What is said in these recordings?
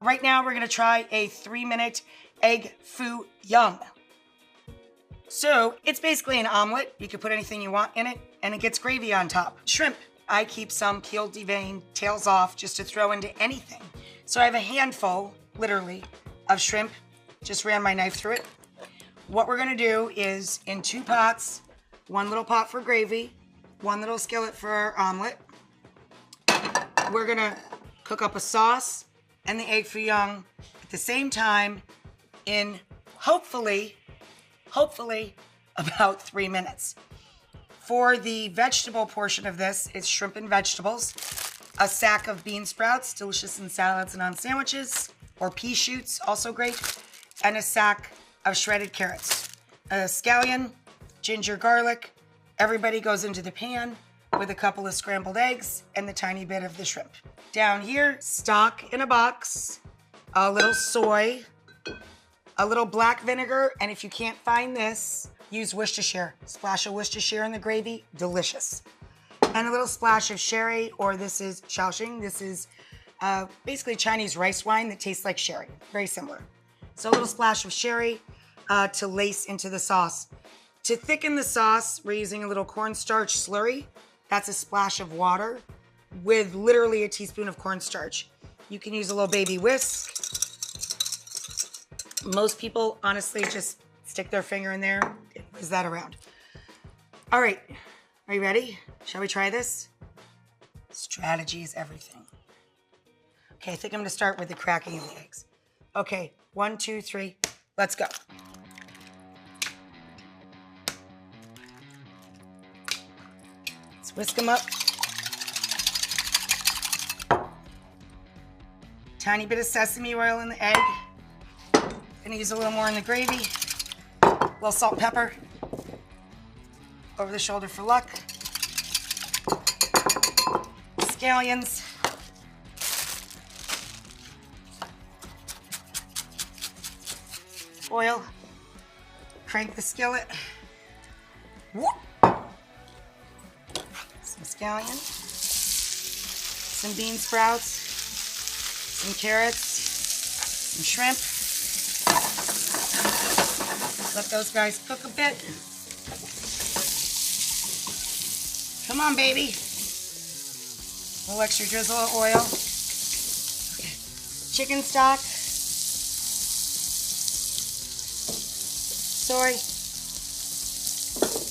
Right now, we're gonna try a 3-minute egg foo young. So it's basically an omelet. You can put anything you want in it, and it gets gravy on top. Shrimp. I keep some peeled, deveined, tails off, just to throw into anything. So I have a handful, literally, of shrimp. Just ran my knife through it. What we're gonna do is, in 2 pots, 1 little pot for gravy, 1 little skillet for our omelet. We're gonna cook up a sauce and the egg foo young at the same time in hopefully about 3 minutes. For the vegetable portion of this, it's shrimp and vegetables, a sack of bean sprouts, delicious in salads and on sandwiches, or pea shoots, also great, and a sack of shredded carrots. A scallion, ginger, garlic. Everybody goes into the pan with a couple of scrambled eggs and the tiny bit of the shrimp. Down here, stock in a box, a little soy, a little black vinegar, and if you can't find this, use Worcestershire. Splash of Worcestershire in the gravy, delicious. And a little splash of sherry, or this is Shoaxing. This is basically Chinese rice wine that tastes like sherry, very similar. So a little splash of sherry to lace into the sauce. To thicken the sauce, we're using a little cornstarch slurry. That's a splash of water with literally a teaspoon of cornstarch. You can use a little baby whisk. Most people, honestly, just stick their finger in there and whiz that around. All right, are you ready? Shall we try this? Strategy is everything. Okay, I think I'm gonna start with the cracking of the eggs. Okay, 1, 2, 3, let's go. Let's whisk them up. Tiny bit of sesame oil in the egg. Gonna use a little more in the gravy. A little salt and pepper. Over the shoulder for luck. Scallions. Oil. Crank the skillet. Some scallions. Some bean sprouts. Some carrots. Some shrimp. Let those guys cook a bit. Come on, baby. A little extra drizzle of oil. Okay. Chicken stock. Soy.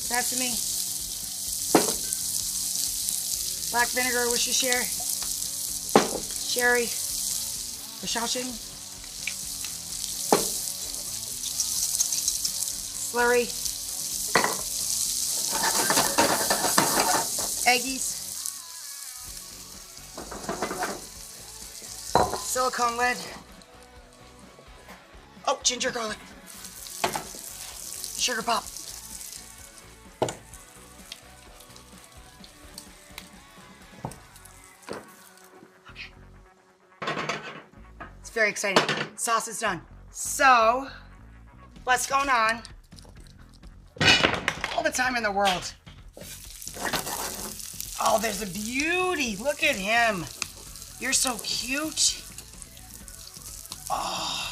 Sesame. Black vinegar, Worcestershire. Sherry. Shoaxing. Slurry. Eggies. Silicone lid. Oh, ginger garlic. Sugar pop. Okay. It's very exciting. Sauce is done. So, what's going on? All the time in the world. Oh, there's a beauty. Look at him. You're so cute. Oh.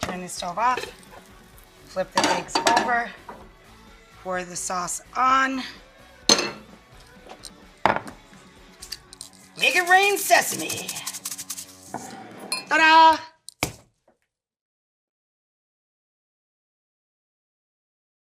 Turn the stove off. Flip the eggs over. Pour the sauce on. Make it rain, sesame. Ta-da!